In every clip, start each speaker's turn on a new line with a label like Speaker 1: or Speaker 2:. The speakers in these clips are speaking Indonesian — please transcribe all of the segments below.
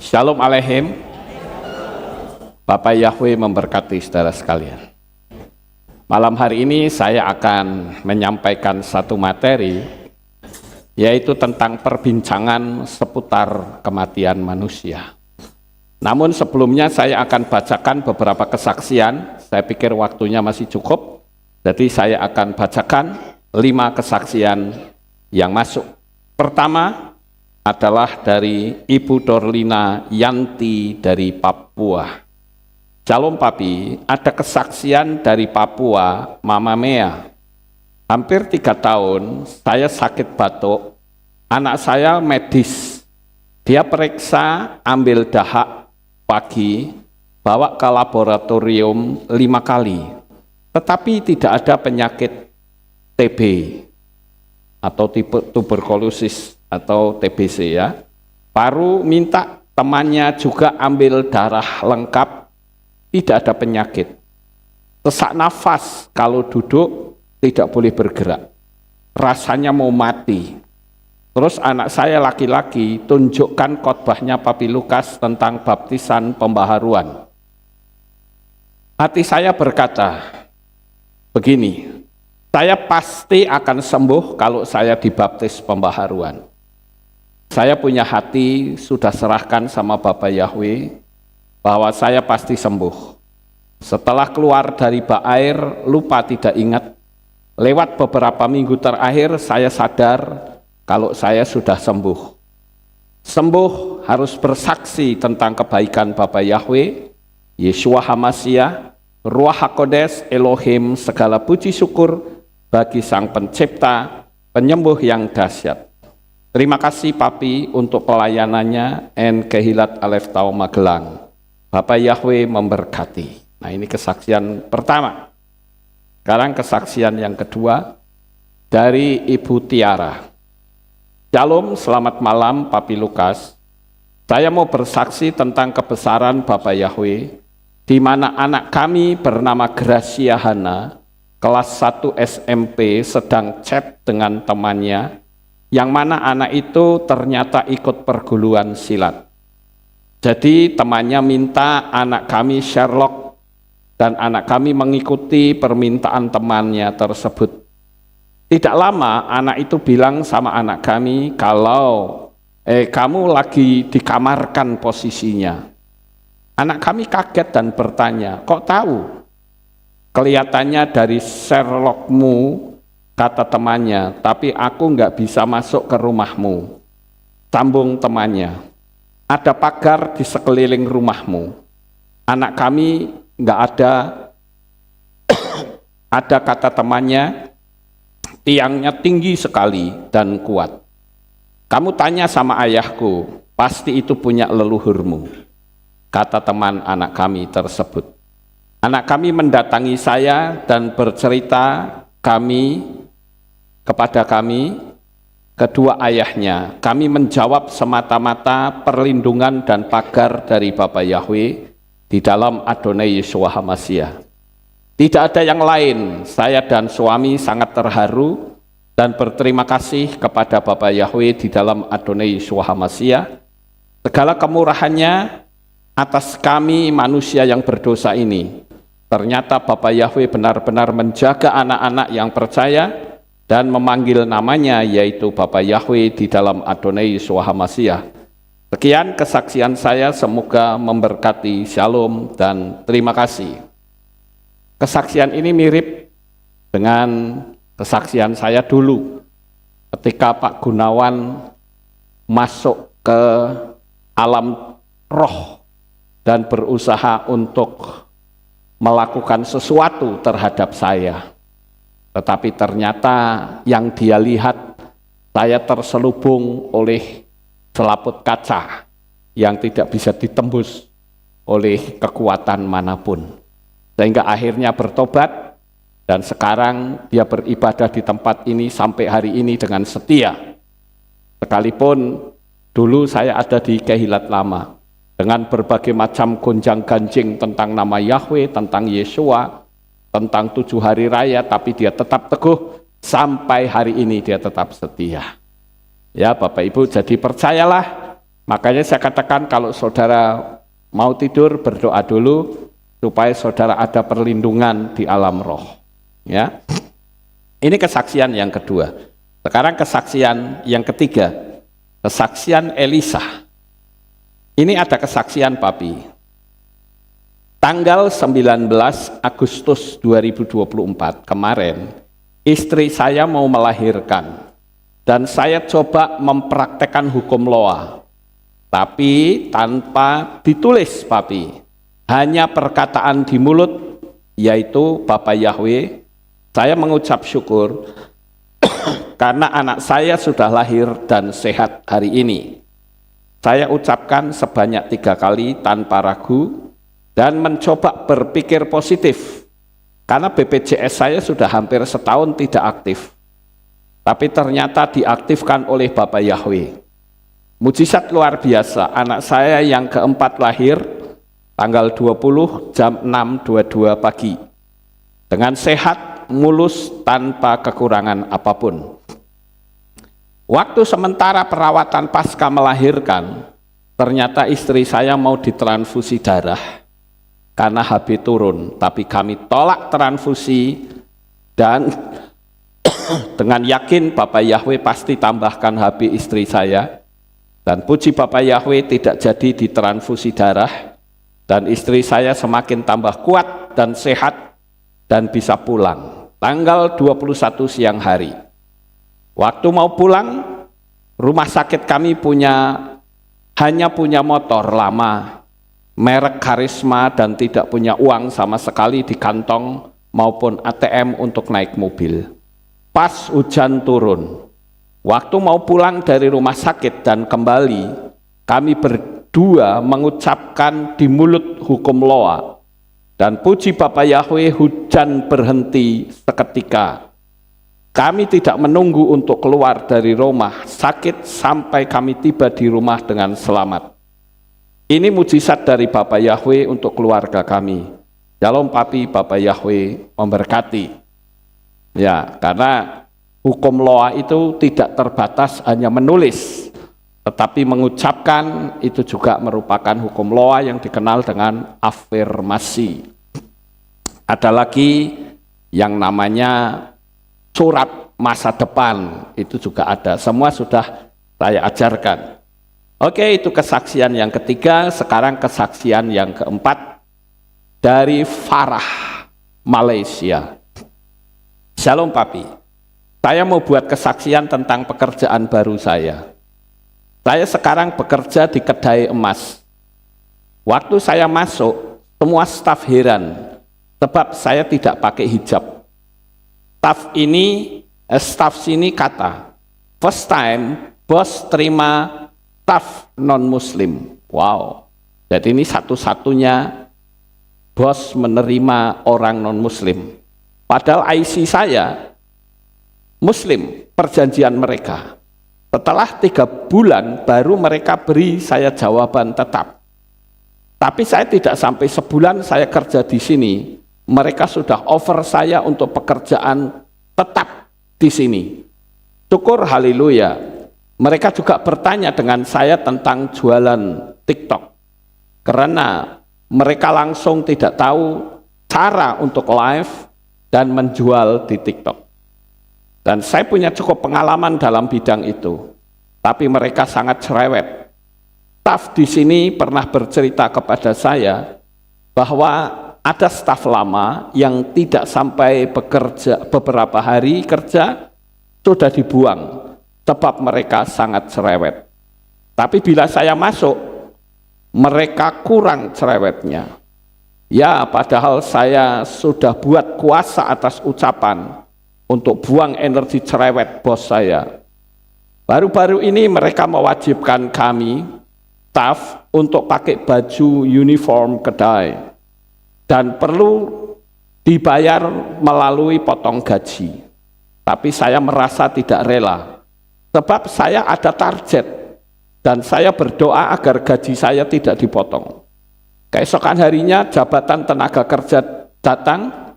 Speaker 1: Shalom Aleichem. Bapak Yahweh memberkati saudara sekalian. Malam hari ini saya akan menyampaikan satu materi, yaitu tentang perbincangan seputar kematian manusia. Namun sebelumnya saya akan bacakan beberapa kesaksian. Saya pikir waktunya masih cukup, jadi saya akan bacakan 5 kesaksian yang masuk. Pertama adalah dari Ibu Dorlina Yanti dari Papua. Shalom Papi, ada kesaksian dari Papua, Mama Mea. Hampir 3 tahun saya sakit batuk, anak saya medis. Dia periksa, ambil dahak pagi, bawa ke laboratorium 5 kali. Tetapi tidak ada penyakit TB atau tuberkulosis atau TBC ya. Baru minta temannya juga ambil darah lengkap, tidak ada penyakit. Sesak nafas kalau duduk tidak boleh bergerak. Rasanya mau mati. Terus anak saya laki-laki tunjukkan khotbahnya Papi Lukas tentang baptisan pembaharuan. Hati saya berkata, begini, saya pasti akan sembuh kalau saya dibaptis pembaharuan. Saya punya hati, sudah serahkan sama Bapak Yahweh, bahwa saya pasti sembuh. Setelah keluar dari bak air, lupa tidak ingat. Lewat beberapa minggu terakhir, saya sadar kalau saya sudah sembuh. Sembuh harus bersaksi tentang kebaikan Bapak Yahweh, Yeshua HaMashiach, Ruach HaKodesh, Elohim, segala puji syukur bagi Sang Pencipta, penyembuh yang dahsyat. Terima kasih Papi untuk pelayanannya, and Kehilat Alef Tau Magelang. Bapak Yahweh memberkati. Nah, ini kesaksian pertama. Sekarang kesaksian yang kedua dari Ibu Tiara. Shalom, selamat malam Papi Lukas. Saya mau bersaksi tentang kebesaran Bapak Yahweh, di mana anak kami bernama Gracia Hana, kelas 1 SMP, sedang chat dengan temannya, yang mana anak itu ternyata ikut perguruan silat. Jadi temannya minta anak kami Sherlock, dan anak kami mengikuti permintaan temannya tersebut. Tidak lama anak itu bilang sama anak kami kalau kamu lagi dikamarkan posisinya. Anak kami kaget dan bertanya, kok tahu? Kelihatannya dari Sherlockmu, kata temannya, tapi aku nggak bisa masuk ke rumahmu. Sambung temannya, ada pagar di sekeliling rumahmu. Anak kami nggak ada, ada kata temannya, tiangnya tinggi sekali dan kuat. Kamu tanya sama ayahku, pasti itu punya leluhurmu, kata teman anak kami tersebut. Anak kami mendatangi saya dan bercerita kepada kami, kedua ayahnya. Kami menjawab semata-mata perlindungan dan pagar dari Bapak Yahweh di dalam Adonai Yeshua HaMashiach. Tidak ada yang lain. Saya dan suami sangat terharu dan berterima kasih kepada Bapak Yahweh di dalam Adonai Yeshua HaMashiach. Segala kemurahannya atas kami manusia yang berdosa ini. Ternyata Bapak Yahweh benar-benar menjaga anak-anak yang percaya dan memanggil namanya, yaitu Bapak Yahweh di dalam Adonai Yeshua HaMashiach. Sekian kesaksian saya, semoga memberkati. Shalom dan terima kasih. Kesaksian ini mirip dengan kesaksian saya dulu ketika Pak Gunawan masuk ke alam roh dan berusaha untuk melakukan sesuatu terhadap saya. Tetapi ternyata yang dia lihat, saya terselubung oleh selaput kaca yang tidak bisa ditembus oleh kekuatan manapun. Sehingga akhirnya bertobat, dan sekarang dia beribadah di tempat ini sampai hari ini dengan setia. Sekalipun dulu saya ada di Kehilat Lama, dengan berbagai macam gonjang-ganjing tentang nama Yahweh, tentang Yeshua, tentang 7 hari raya, tapi dia tetap teguh, sampai hari ini dia tetap setia. Ya Bapak Ibu, jadi percayalah Makanya saya katakan kalau saudara mau tidur, berdoa dulu supaya saudara ada perlindungan di alam roh. Ya, ini kesaksian yang kedua. Sekarang kesaksian yang ketiga, kesaksian Elisa. Ini ada kesaksian Papi. Tanggal 19 Agustus 2024 kemarin, istri saya mau melahirkan dan saya coba mempraktekkan hukum Loa, tapi tanpa ditulis Papi, hanya perkataan di mulut, yaitu Bapak Yahweh. Saya mengucap syukur karena anak saya sudah lahir dan sehat hari ini. Saya ucapkan sebanyak 3 kali tanpa ragu dan mencoba berpikir positif karena BPJS saya sudah hampir setahun tidak aktif, tapi ternyata diaktifkan oleh Bapak Yahweh. Mujizat luar biasa, anak saya yang keempat lahir tanggal 20 jam 6.22 pagi dengan sehat, mulus, tanpa kekurangan apapun. Waktu sementara perawatan pasca melahirkan, ternyata istri saya mau ditransfusi darah karena HB turun, tapi kami tolak transfusi dan dengan yakin Bapak Yahweh pasti tambahkan HB istri saya, dan puji Bapak Yahweh tidak jadi ditransfusi darah dan istri saya semakin tambah kuat dan sehat dan bisa pulang tanggal 21 siang hari. Waktu mau pulang, rumah sakit kami hanya punya motor lama merek Karisma dan tidak punya uang sama sekali di kantong maupun ATM untuk naik mobil. Pas hujan turun, waktu mau pulang dari rumah sakit dan kembali, kami berdua mengucapkan di mulut hukum Loa, dan puji Bapak Yahweh hujan berhenti seketika. Kami tidak menunggu untuk keluar dari rumah sakit sampai kami tiba di rumah dengan selamat. Ini mujizat dari Bapak Yahweh untuk keluarga kami. Shalom Papi, Bapak Yahweh memberkati. Ya, karena hukum Loa itu tidak terbatas hanya menulis, tetapi mengucapkan itu juga merupakan hukum Loa yang dikenal dengan afirmasi. Ada lagi yang namanya surat masa depan, itu juga ada. Semua sudah saya ajarkan. Oke, itu kesaksian yang ketiga. Sekarang kesaksian yang keempat dari Farah, Malaysia. Shalom Papi, saya mau buat kesaksian tentang pekerjaan baru saya. Saya sekarang bekerja di kedai emas. Waktu saya masuk, semua staf heran sebab saya tidak pakai hijab. Staf sini kata, first time bos terima staf non-muslim. Wow, jadi ini satu-satunya bos menerima orang non-muslim. Padahal IC saya muslim, perjanjian mereka. Setelah 3 bulan baru mereka beri saya jawaban tetap. Tapi saya tidak sampai sebulan saya kerja di sini, mereka sudah offer saya untuk pekerjaan tetap di sini. Syukur haleluya. Mereka juga bertanya dengan saya tentang jualan TikTok. Karena mereka langsung tidak tahu cara untuk live dan menjual di TikTok. Dan saya punya cukup pengalaman dalam bidang itu. Tapi mereka sangat cerewet. Staf di sini pernah bercerita kepada saya bahwa ada staf lama yang tidak sampai bekerja beberapa hari kerja sudah dibuang sebab mereka sangat cerewet. Tapi bila saya masuk, mereka kurang cerewetnya. Ya, padahal saya sudah buat kuasa atas ucapan untuk buang energi cerewet bos saya. Baru-baru ini mereka mewajibkan kami, staf, untuk pakai baju uniform kedai dan perlu dibayar melalui potong gaji. Tapi saya merasa tidak rela, sebab saya ada target dan saya berdoa agar gaji saya tidak dipotong. Keesokan harinya jabatan tenaga kerja datang,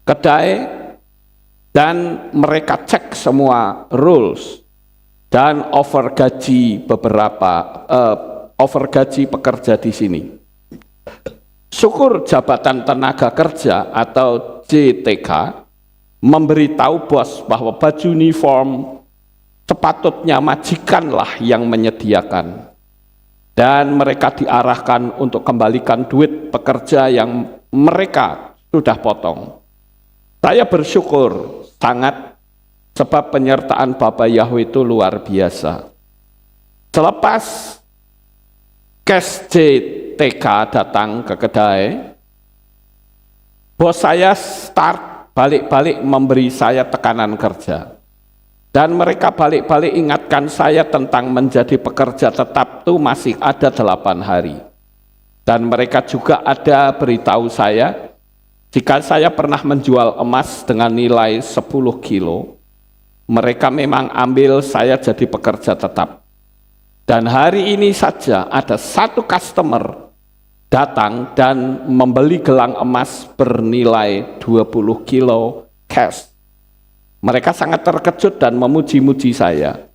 Speaker 1: kedai, dan mereka cek semua rules. dan overgaji overgaji pekerja di sini. Syukur jabatan tenaga kerja atau JTK memberitahu bos bahwa baju uniform sepatutnya majikanlah yang menyediakan, dan mereka diarahkan untuk kembalikan duit pekerja yang mereka sudah potong. Saya bersyukur sangat sebab penyertaan Bapak Yahweh itu luar biasa. Selepas cash JTK datang ke kedai, bos saya balik-balik memberi saya tekanan kerja. Dan mereka balik-balik ingatkan saya tentang menjadi pekerja tetap itu masih ada 8 hari. Dan mereka juga ada beritahu saya, jika saya pernah menjual emas dengan nilai 10 kilo, mereka memang ambil saya jadi pekerja tetap. Dan hari ini saja ada satu customer datang dan membeli gelang emas bernilai 20 kilo cash. Mereka sangat terkejut dan memuji-muji saya.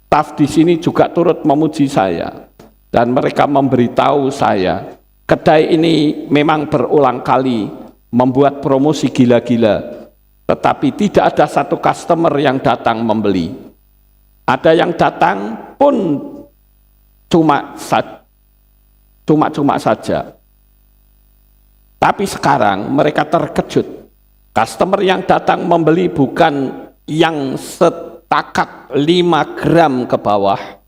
Speaker 1: Staf di sini juga turut memuji saya. Dan mereka memberitahu saya, kedai ini memang berulang kali membuat promosi gila-gila, tetapi tidak ada satu customer yang datang membeli. Ada yang datang pun cuma saja. Tapi sekarang mereka terkejut. Customer yang datang membeli bukan yang setakat 5 gram ke bawah,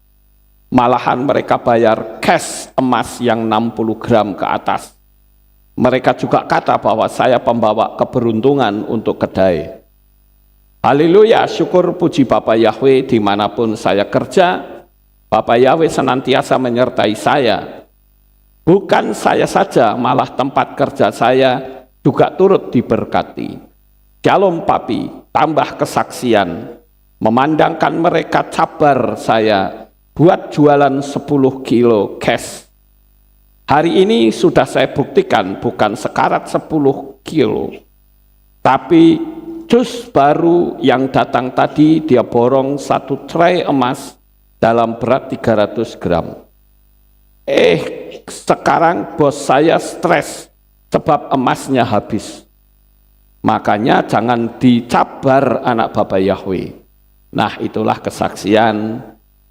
Speaker 1: malahan mereka bayar cash emas yang 60 gram ke atas. Mereka juga kata bahwa saya pembawa keberuntungan untuk kedai. Haleluya, syukur puji Bapak Yahweh dimanapun saya kerja, Bapak Yahweh senantiasa menyertai saya. Bukan saya saja, malah tempat kerja saya juga turut diberkati. Shalom Papi, tambah kesaksian, memandangkan mereka cabar saya buat jualan 10 kilo cash. Hari ini sudah saya buktikan bukan sekarat 10 kilo, tapi jus baru yang datang tadi dia borong 1 tray emas dalam berat 300 gram. Sekarang bos saya stres sebab emasnya habis. Makanya jangan dicabar anak Bapak Yahweh. Nah, itulah kesaksian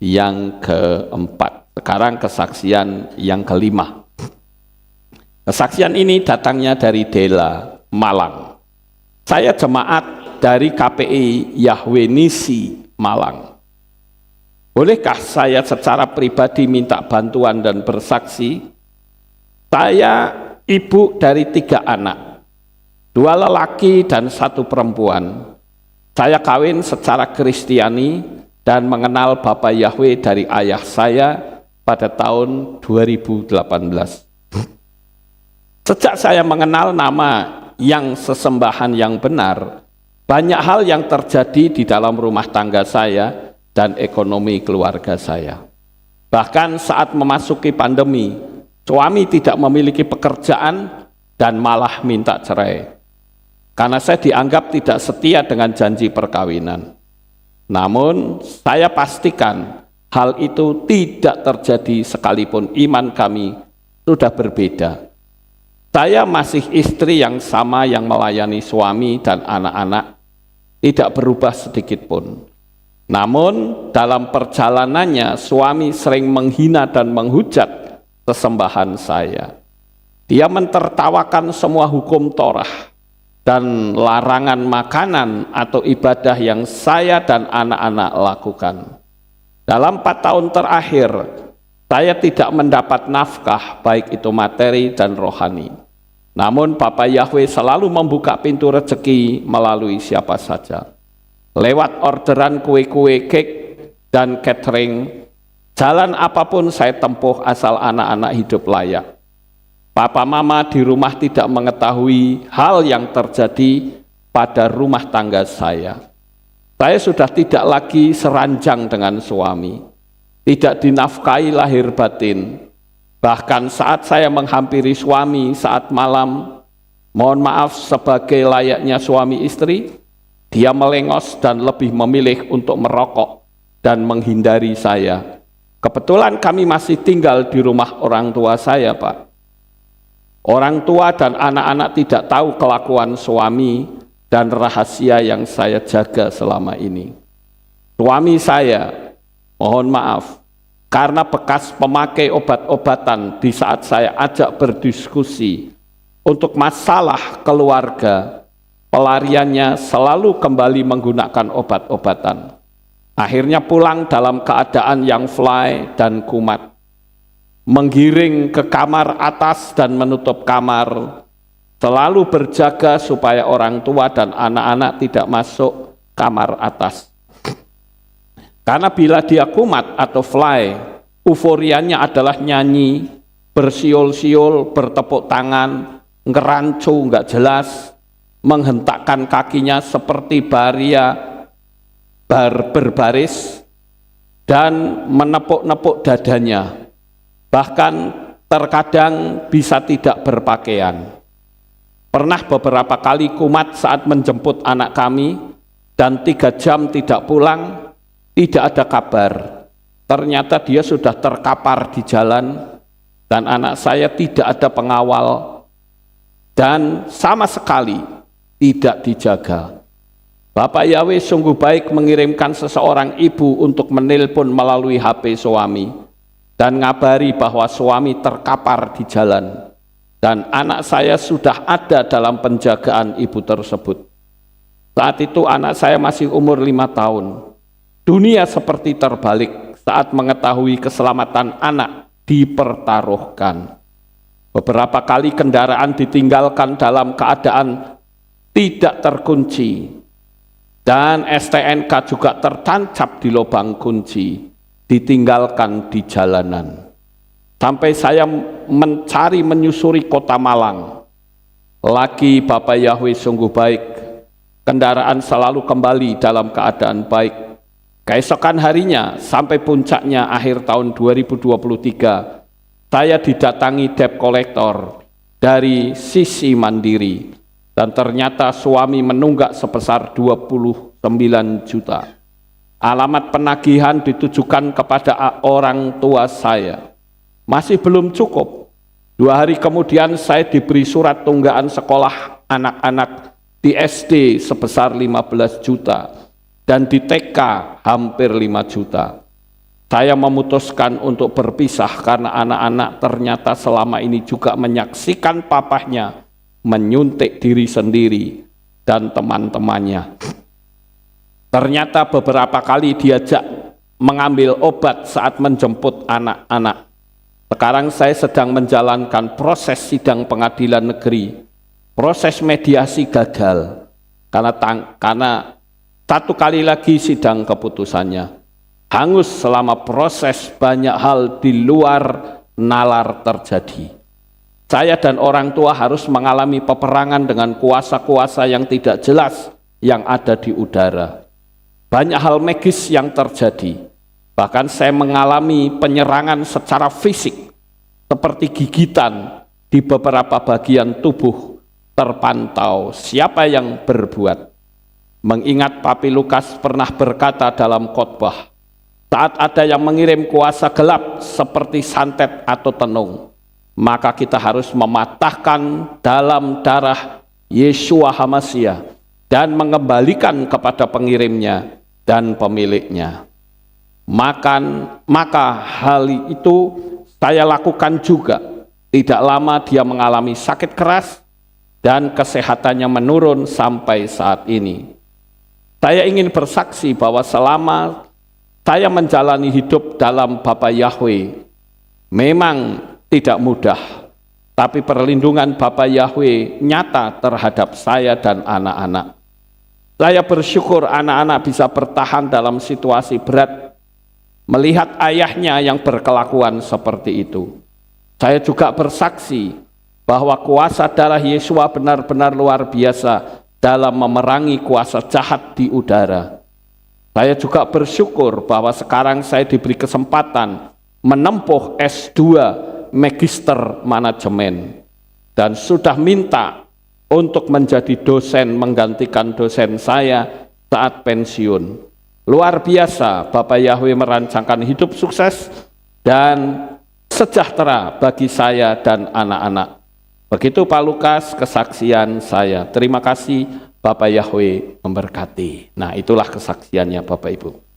Speaker 1: yang keempat. Sekarang kesaksian yang kelima. Kesaksian ini datangnya dari Dela, Malang. Saya jemaat dari KPI Yahweh Nisi, Malang. Bolehkah saya secara pribadi minta bantuan dan bersaksi? Saya ibu dari 3 anak, 2 lelaki dan 1 perempuan. Saya kawin secara Kristiani dan mengenal Bapak Yahweh dari ayah saya pada tahun 2018. Sejak saya mengenal nama yang sesembahan yang benar, banyak hal yang terjadi di dalam rumah tangga saya dan ekonomi keluarga saya. Bahkan saat memasuki pandemi, suami tidak memiliki pekerjaan dan malah minta cerai. Karena saya dianggap tidak setia dengan janji perkawinan. Namun, saya pastikan hal itu tidak terjadi sekalipun iman kami sudah berbeda. Saya masih istri yang sama yang melayani suami dan anak-anak, tidak berubah sedikit pun. Namun dalam perjalanannya suami sering menghina dan menghujat sesembahan saya. Dia mentertawakan semua hukum Torah dan larangan makanan atau ibadah yang saya dan anak-anak lakukan. Dalam 4 tahun terakhir, saya tidak mendapat nafkah, baik itu materi dan rohani. Namun Bapak Yahweh selalu membuka pintu rezeki melalui siapa saja. Lewat orderan kue-kue, cake, dan catering, jalan apapun saya tempuh asal anak-anak hidup layak. Papa mama di rumah tidak mengetahui hal yang terjadi pada rumah tangga saya. Saya sudah tidak lagi seranjang dengan suami, tidak dinafkahi lahir batin. Bahkan saat saya menghampiri suami saat malam, mohon maaf sebagai layaknya suami istri, dia melengos dan lebih memilih untuk merokok dan menghindari saya. Kebetulan kami masih tinggal di rumah orang tua saya, Pak. Orang tua dan anak-anak tidak tahu kelakuan suami dan rahasia yang saya jaga selama ini. Suami saya, mohon maaf, karena bekas pemakai obat-obatan di saat saya ajak berdiskusi untuk masalah keluarga, pelariannya selalu kembali menggunakan obat-obatan. Akhirnya pulang dalam keadaan yang fly dan kumat. Menggiring ke kamar atas dan menutup kamar, selalu berjaga supaya orang tua dan anak-anak tidak masuk kamar atas. Karena bila dia kumat atau fly, euforianya adalah nyanyi, bersiul-siul, bertepuk tangan, ngerancu nggak jelas, menghentakkan kakinya seperti berbaris, dan menepuk-nepuk dadanya. Bahkan terkadang bisa tidak berpakaian. Pernah beberapa kali kumat saat menjemput anak kami, dan 3 jam tidak pulang, tidak ada kabar. Ternyata dia sudah terkapar di jalan, dan anak saya tidak ada pengawal, dan sama sekali tidak dijaga. Bapak Yahweh sungguh baik mengirimkan seseorang ibu untuk menelpon melalui HP suami, dan ngabari bahwa suami terkapar di jalan, dan anak saya sudah ada dalam penjagaan ibu tersebut. Saat itu anak saya masih umur 5 tahun. Dunia seperti terbalik saat mengetahui keselamatan anak dipertaruhkan. Beberapa kali kendaraan ditinggalkan dalam keadaan tidak terkunci, dan STNK juga tertancap di lubang kunci, ditinggalkan di jalanan. Sampai saya menyusuri kota Malang. Lagi Bapak Yahweh sungguh baik, kendaraan selalu kembali dalam keadaan baik. Keesokan harinya sampai puncaknya akhir tahun 2023, saya didatangi debt collector dari sisi Mandiri, dan ternyata suami menunggak sebesar 29 juta. Alamat penagihan ditujukan kepada orang tua saya. Masih belum cukup. 2 hari kemudian saya diberi surat tunggaan sekolah anak-anak di SD sebesar 15 juta dan di TK hampir 5 juta. Saya memutuskan untuk berpisah karena anak-anak ternyata selama ini juga menyaksikan papahnya menyuntik diri sendiri dan teman-temannya. Ternyata beberapa kali diajak mengambil obat saat menjemput anak-anak. Sekarang saya sedang menjalankan proses sidang pengadilan negeri. Proses mediasi gagal karena 1 kali lagi sidang keputusannya. Hangus selama proses, banyak hal di luar nalar terjadi. Saya dan orang tua harus mengalami peperangan dengan kuasa-kuasa yang tidak jelas yang ada di udara. Banyak hal magis yang terjadi. Bahkan saya mengalami penyerangan secara fisik, seperti gigitan di beberapa bagian tubuh terpantau. Siapa yang berbuat? Mengingat Papi Lukas pernah berkata dalam khotbah, saat ada yang mengirim kuasa gelap seperti santet atau tenung, maka kita harus mematahkan dalam darah Yeshua HaMashiach dan mengembalikan kepada pengirimnya dan pemiliknya. Maka hal itu saya lakukan juga. Tidak lama dia mengalami sakit keras dan kesehatannya menurun sampai saat ini. Saya ingin bersaksi bahwa selama saya menjalani hidup dalam Bapa Yahweh memang tidak mudah, tapi perlindungan Bapa Yahweh nyata terhadap saya dan anak-anak. Saya bersyukur anak-anak bisa bertahan dalam situasi berat, melihat ayahnya yang berkelakuan seperti itu. Saya juga bersaksi bahwa kuasa darah Yesua benar-benar luar biasa dalam memerangi kuasa jahat di udara. Saya juga bersyukur bahwa sekarang saya diberi kesempatan menempuh S2 Magister Manajemen dan sudah minta untuk menjadi dosen menggantikan dosen saya saat pensiun. Luar biasa, Bapak Yahweh merancangkan hidup sukses dan sejahtera bagi saya dan anak-anak. Begitu Pak Lukas, kesaksian saya. Terima kasih, Bapak Yahweh memberkati. Nah, itulah kesaksiannya Bapak Ibu.